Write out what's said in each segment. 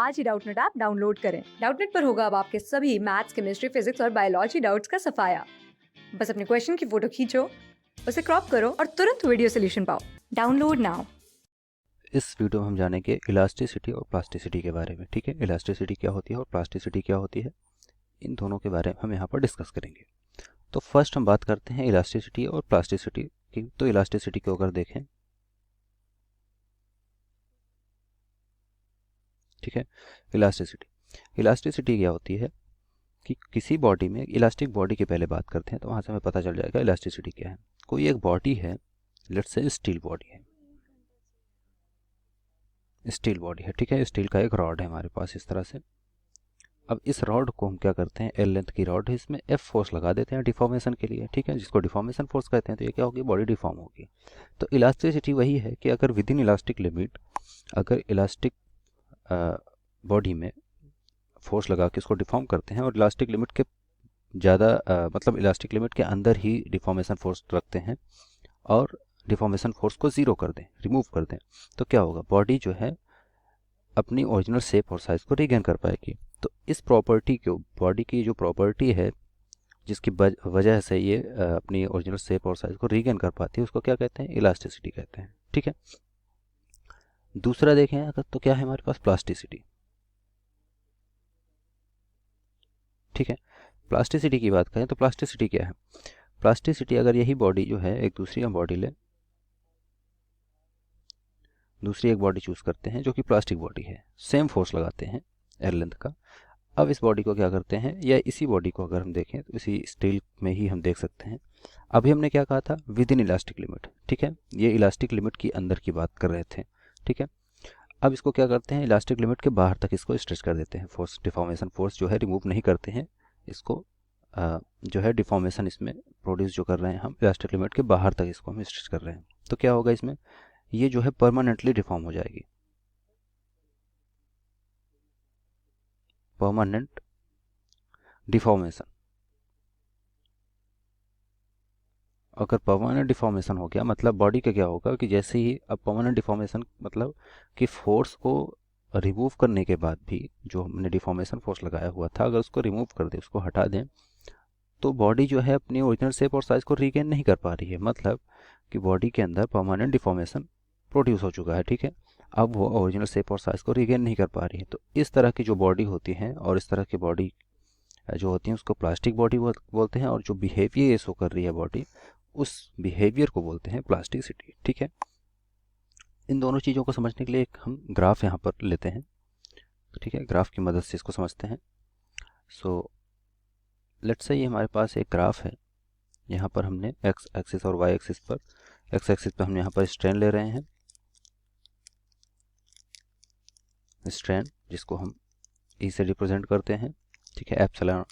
आज ही Doubtnut app download करें। Doubtnut पर होगा अब आपके सभी मैथ्स, केमिस्ट्री, फिजिक्स और बायोलॉजी डाउट्स का सफाया। बस अपने क्वेश्चन की फोटो खींचो, उसे क्रॉप करो और तुरंत वीडियो सोल्यूशन पाओ। Download now. इस वीडियो में हम जानेंगे इलास्टिसिटी और प्लास्टिसिटी के बारे में। ठीक है, इलास्टिसिटी क्या होती है और प्लास्टिसिटी क्या होती है, इन दोनों के बारे में हम यहाँ पर डिस्कस करेंगे। तो फर्स्ट हम बात करते हैं इलास्टिसिटी और प्लास्टिसिटी की। तो इलास्टिसिटी को अगर देखें, ठीक है, इलास्टिसिटी क्या होती है कि किसी बॉडी में, इलास्टिक बॉडी की पहले बात करते हैं तो वहाँ से हमें पता चल जाएगा इलास्टिसिटी क्या है। कोई एक बॉडी है, लेट्स से स्टील बॉडी है, स्टील बॉडी है, ठीक है, स्टील का एक रॉड है हमारे पास इस तरह से। अब इस रॉड को हम क्या करते हैं, एल लेंथ की रॉड है, इसमें एफ फोर्स लगा देते हैं डिफॉर्मेशन के लिए, ठीक है, जिसको डिफॉर्मेशन फोर्स कहते हैं। तो ये क्या होगी, बॉडी डिफॉर्म होगी। तो इलास्टिसिटी वही है कि अगर विद इन इलास्टिक लिमिट, अगर इलास्टिक बॉडी में फोर्स लगा के इसको डिफॉर्म करते हैं और इलास्टिक लिमिट के ज़्यादा मतलब इलास्टिक लिमिट के अंदर ही डिफॉर्मेशन फोर्स रखते हैं और डिफॉर्मेशन फोर्स को ज़ीरो कर दें, रिमूव कर दें, तो क्या होगा, बॉडी जो है अपनी ओरिजिनल शेप और साइज़ को रीगेन कर पाएगी। तो इस प्रॉपर्टी को, बॉडी की जो प्रॉपर्टी है जिसकी वजह से ये अपनी ओरिजिनल शेप और साइज़ को रीगेन कर पाती है, उसको क्या कहते हैं, इलास्टिसिटी कहते हैं। ठीक है, दूसरा देखें अगर तो क्या है हमारे पास, प्लास्टिसिटी। ठीक है, प्लास्टिसिटी की बात करें तो प्लास्टिसिटी क्या है, प्लास्टिसिटी अगर यही बॉडी जो है एक दूसरी हम बॉडी ले, दूसरी एक बॉडी चूज़ करते हैं जो कि प्लास्टिक बॉडी है, सेम फोर्स लगाते हैं एल लेंथ का। अब इस बॉडी को क्या करते हैं, या इसी बॉडी को अगर हम देखें तो इसी स्टील में ही हम देख सकते हैं। अभी हमने क्या कहा था, विद इन इलास्टिक लिमिट, ठीक है, ये इलास्टिक लिमिट की अंदर की बात कर रहे थे। ठीक है, अब इसको क्या करते हैं, इलास्टिक लिमिट के बाहर तक इसको स्ट्रेच कर देते हैं, फोर्स डिफॉर्मेशन फोर्स जो है रिमूव नहीं करते हैं इसको, जो है डिफॉर्मेशन इसमें प्रोड्यूस जो कर रहे हैं हम इलास्टिक लिमिट के बाहर तक इसको हम स्ट्रेच कर रहे हैं। तो क्या होगा इसमें, ये जो है परमानेंटली डिफॉर्म हो जाएगी, परमानेंट डिफॉर्मेशन। अगर परमानेंट डिफॉर्मेशन हो गया मतलब बॉडी का क्या होगा कि जैसे ही, अब परमानेंट डिफॉर्मेशन मतलब कि फोर्स को रिमूव करने के बाद भी जो हमने डिफॉर्मेशन फोर्स लगाया हुआ था, अगर उसको रिमूव कर दें, उसको हटा दें, तो बॉडी जो है अपनी ओरिजिनल शेप और साइज को रीगेन नहीं कर पा रही है। मतलब कि बॉडी के अंदर परमानेंट डिफॉर्मेशन प्रोड्यूस हो चुका है, ठीक है, अब वो ओरिजिनल शेप और साइज को रीगेन नहीं कर पा रही है। तो इस तरह की जो बॉडी होती है और इस तरह की बॉडी जो होती है उसको प्लास्टिक बॉडी बोलते हैं, और जो बिहेवियर ये शो कर रही है बॉडी, उस बिहेवियर को बोलते हैं प्लास्टिसिटी। ठीक है, इन दोनों चीज़ों को समझने के लिए एक हम ग्राफ यहाँ पर लेते हैं। ठीक है, ग्राफ की मदद से इसको समझते हैं। सो लेट्स से ये हमारे पास एक ग्राफ है, यहाँ पर हमने एक्स एक्सिस और वाई एक्सिस पर, एक्स एक्सिस पर हम यहाँ पर स्ट्रेन ले रहे हैं, स्ट्रेन जिसको हम ई से रिप्रेजेंट करते हैं, ठीक है, एप्सिलॉन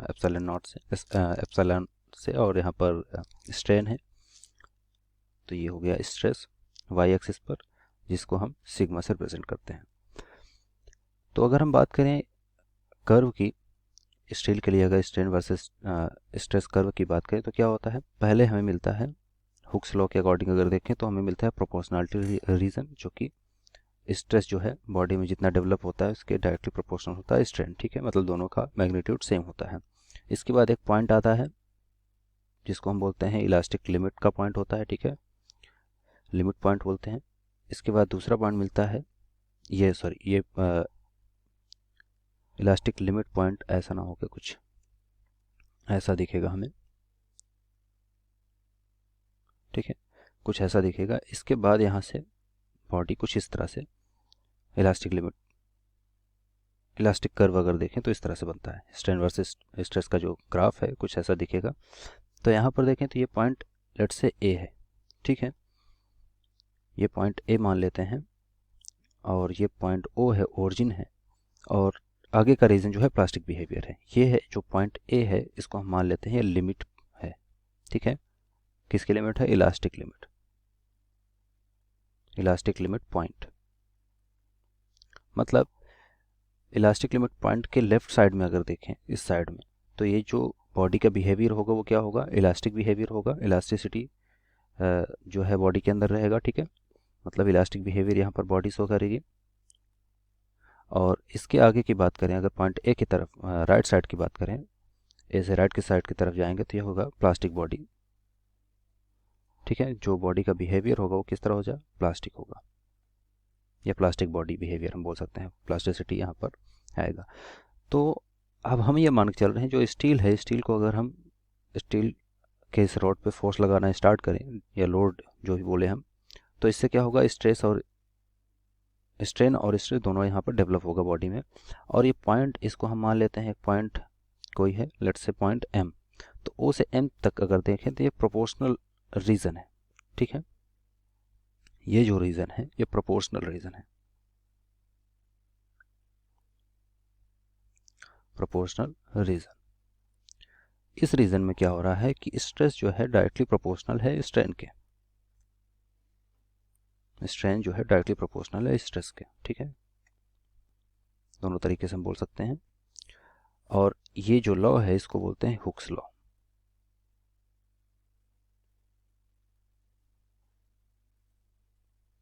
एप्सिलॉन नॉट से, एप्सिलॉन से, और यहाँ पर स्ट्रेन है, तो ये हो गया स्ट्रेस वाई एक्सिस पर, जिसको हम सिग्मा से रिप्रेजेंट करते हैं। तो अगर हम बात करें कर्व की, स्टील के लिए अगर स्ट्रेन वर्सेस स्ट्रेस कर्व की बात करें तो क्या होता है, पहले हमें मिलता है हुक्स लॉ के अकॉर्डिंग अगर देखें तो हमें मिलता है प्रोपोर्शनलिटी रीजन, जो कि स्ट्रेस जो है बॉडी में जितना डेवलप होता है उसके डायरेक्टली प्रोपोर्शनल होता है स्ट्रेन। ठीक है, मतलब दोनों का मैग्नीट्यूड सेम होता है। इसके बाद एक पॉइंट आता है जिसको हम बोलते हैं इलास्टिक लिमिट का पॉइंट होता है, ठीक है, लिमिट पॉइंट बोलते हैं। इसके बाद दूसरा पॉइंट मिलता है, ये इलास्टिक लिमिट पॉइंट ऐसा ना होकर कुछ ऐसा दिखेगा हमें, ठीक है, कुछ ऐसा दिखेगा। इसके बाद यहाँ से बॉडी कुछ इस तरह से, इलास्टिक लिमिट, इलास्टिक कर्व अगर देखें तो इस तरह से बनता है, स्ट्रेन वर्सेस स्ट्रेस का जो ग्राफ है कुछ ऐसा दिखेगा। तो यहाँ पर देखें तो ये पॉइंट लेट्स से ए है, ठीक है, ये पॉइंट ए मान लेते हैं, और ये पॉइंट ओ है, ओरिजिन है, और आगे का रीजन जो है प्लास्टिक बिहेवियर है। ये है जो पॉइंट ए है, इसको हम मान लेते हैं लिमिट है, ठीक है, किसकी लिमिट है, elastic limit, elastic limit point. मतलब इलास्टिक लिमिट पॉइंट के लेफ्ट साइड में अगर देखें, इस साइड में, तो ये जो बॉडी का बिहेवियर होगा वो क्या होगा, इलास्टिक बिहेवियर होगा, इलास्टिसिटी जो है बॉडी के अंदर रहेगा, ठीक है, मतलब इलास्टिक बिहेवियर यहाँ पर बॉडी शो करेगी। और इसके आगे की बात करें, अगर पॉइंट ए की तरफ राइट साइड की बात करें, ए से राइट की साइड की तरफ जाएंगे तो ये होगा प्लास्टिक बॉडी। ठीक है, जो बॉडी का बिहेवियर होगा वो किस तरह हो जाए, प्लास्टिक होगा, या प्लास्टिक बॉडी बिहेवियर हम बोल सकते हैं, प्लास्टिसिटी यहाँ पर आएगा। तो अब हम ये मान के चल रहे हैं जो स्टील है, स्टील को अगर हम स्टील के इस रॉड पे फोर्स लगाना स्टार्ट करें या लोड जो भी बोले हम, तो इससे क्या होगा, स्ट्रेस और स्ट्रेन और स्ट्रेस दोनों यहाँ पर डेवलप होगा बॉडी में। और ये पॉइंट, इसको हम मान लेते हैं एक पॉइंट कोई है, लेट्स से पॉइंट एम। तो ओ से एम तक अगर देखें तो ये प्रोपोर्शनल रीजन है। ठीक है, ये जो रीजन है ये प्रोपोर्शनल रीजन है, प्रोपोर्शनल रीजन। इस रीजन में क्या हो रहा है कि स्ट्रेस जो है डायरेक्टली प्रोपोर्शनल है स्ट्रेन के, स्ट्रेन जो है डायरेक्टली प्रोपोर्शनल है स्ट्रेस के। ठीक है, दोनों तरीके से हम बोल सकते हैं। और ये जो लॉ है इसको बोलते हैं हुक्स लॉ।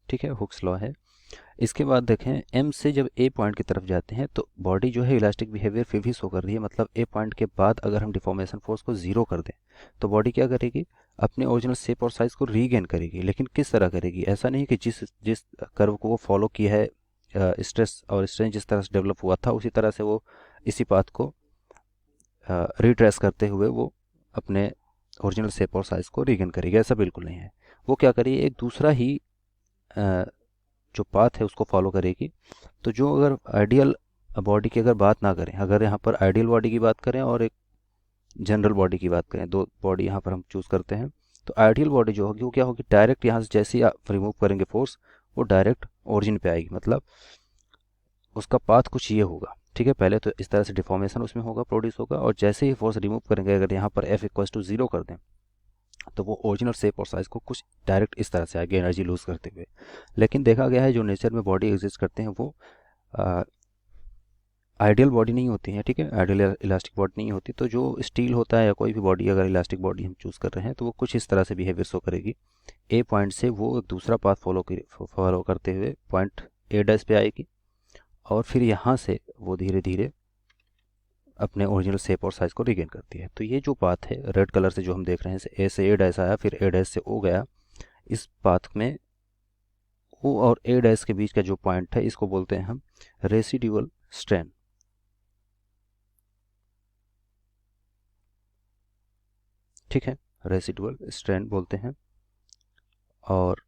ठीक है, हुक्स लॉ है। इसके बाद देखें, एम से जब ए पॉइंट की तरफ जाते हैं तो बॉडी जो है इलास्टिक बिहेवियर फिर भी शो कर रही है। मतलब ए पॉइंट के बाद अगर हम डिफॉर्मेशन फोर्स को जीरो कर दें तो बॉडी क्या करेगी, अपने ओरिजिनल शेप और साइज को रीगेन करेगी। लेकिन किस तरह करेगी, ऐसा नहीं कि जिस जिस कर्व को वो फॉलो किया है, स्ट्रेस और स्ट्रेन जिस तरह से डेवलप हुआ था उसी तरह से वो इसी पाथ को रिट्रेस करते हुए वो अपने ओरिजिनल शेप और साइज को रीगेन करेगी। ऐसा बिल्कुल नहीं है। वो क्या करेगी, एक दूसरा ही जो पाथ है उसको फॉलो करेगी। तो जो अगर आइडियल बॉडी की अगर बात ना करें, अगर यहाँ पर आइडियल बॉडी की बात करें और एक जनरल बॉडी की बात करें, दो बॉडी यहाँ पर हम चूज़ करते हैं, तो आइडियल बॉडी जो होगी वो क्या होगी, डायरेक्ट यहाँ से जैसे ही आप रिमूव करेंगे फोर्स वो डायरेक्ट ओरिजिन पे आएगी। मतलब उसका पाथ कुछ ये होगा। ठीक है, पहले तो इस तरह से डिफॉर्मेशन उसमें होगा, प्रोड्यूस होगा, और जैसे ही फोर्स रिमूव करेंगे, अगर यहाँ पर एफ इक्वल्स टू 0 कर दें तो वो ओरिजिनल शेप और साइज को कुछ डायरेक्ट इस तरह से आएगी, एनर्जी लूज करते हुए। लेकिन देखा गया है जो नेचर में बॉडी एग्जिस्ट करते हैं वो आइडियल बॉडी नहीं होती है। ठीक है, आइडियल इलास्टिक बॉडी नहीं होती। तो जो स्टील होता है या कोई भी बॉडी अगर इलास्टिक बॉडी हम चूज़ कर रहे हैं तो वो कुछ इस तरह से बिहेवियर शो करेगी। ए पॉइंट से वो दूसरा पाथ फॉलो करते हुए पॉइंट ए डैश पे आएगी, और फिर यहाँ से वो धीरे धीरे अपने ओरिजिनल शेप और साइज को रिगेन करती है। तो ये जो पाथ है रेड कलर से जो हम देख रहे हैं, ए से ए डैश आया, फिर ए डैश से ओ गया, इस पाथ में ओ और ए डैश के बीच का जो पॉइंट है इसको बोलते हैं हम रेसिडुअल स्ट्रेन। ठीक है, रेसिडुअल स्ट्रेन बोलते हैं। और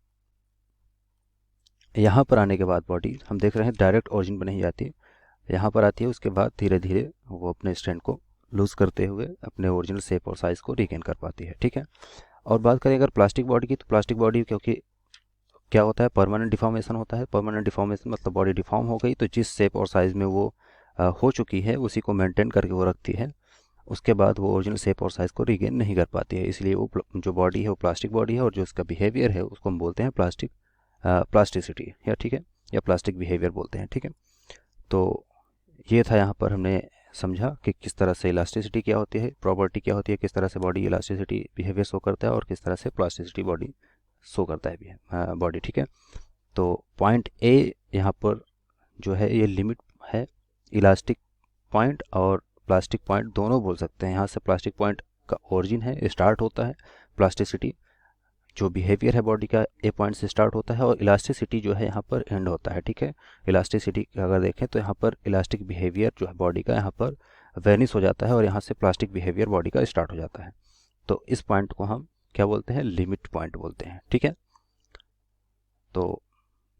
यहाँ पर आने के बाद बॉडी हम देख रहे हैं डायरेक्ट ओरिजिन पर नहीं जाती, यहाँ पर आती है, उसके बाद धीरे धीरे वो अपने स्ट्रेन को लूज करते हुए अपने ओरिजिनल शेप और साइज को रिगेन कर पाती है। ठीक है, और बात करें अगर प्लास्टिक बॉडी की, तो प्लास्टिक बॉडी क्योंकि क्या होता है, परमानेंट डिफॉर्मेशन होता है। परमानेंट डिफॉर्मेशन मतलब बॉडी डिफॉर्म हो गई तो जिस शेप और साइज में वो हो चुकी है उसी को मेंटेन करके वो रखती है, उसके बाद वो ओरिजिनल शेप और साइज को रिगेन नहीं कर पाती है। इसलिए वो जो बॉडी है वो प्लास्टिक बॉडी है, और जो उसका बिहेवियर है उसको हम बोलते हैं प्लास्टिसिटी, या ठीक है, या प्लास्टिक बिहेवियर बोलते हैं। ठीक है, तो ये था, यहाँ पर हमने समझा कि किस तरह से इलास्टिसिटी क्या होती है, प्रॉपर्टी क्या होती है, किस तरह से बॉडी इलास्टिसिटी बिहेवियर शो करता है, और किस तरह से प्लास्टिसिटी बॉडी शो करता है बॉडी। ठीक है, तो पॉइंट ए यहाँ पर जो है ये लिमिट है, इलास्टिक पॉइंट और प्लास्टिक पॉइंट दोनों बोल सकते हैं। यहाँ से प्लास्टिक पॉइंट का ओरिजिन है, स्टार्ट होता है प्लास्टिसिटी, जो बिहेवियर है बॉडी का ए पॉइंट से स्टार्ट होता है, और इलास्टिसिटी जो है यहाँ पर एंड होता है। ठीक है, इलास्टिसिटी अगर देखें तो यहाँ पर इलास्टिक बिहेवियर जो है बॉडी का यहाँ पर वेनिस हो जाता है, और यहाँ से प्लास्टिक बिहेवियर बॉडी का स्टार्ट हो जाता है। तो इस पॉइंट को हम क्या बोलते हैं, लिमिट पॉइंट बोलते हैं। ठीक है, तो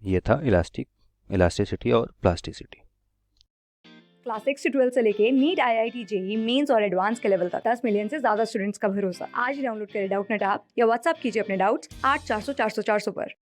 ये था इलास्टिसिटी और प्लास्टिसिटी। क्लास 6 से 12 से लेके नीट, IIT, JEE मेंस और एडवांस के लेवल तक 10 मिलियन से ज्यादा स्टूडेंट्स का भरोसा। आज ही डाउनलोड करें डाउटनेट ऐप या व्हाट्सएप कीजिए अपने डाउट्स 8400 400 400 पर।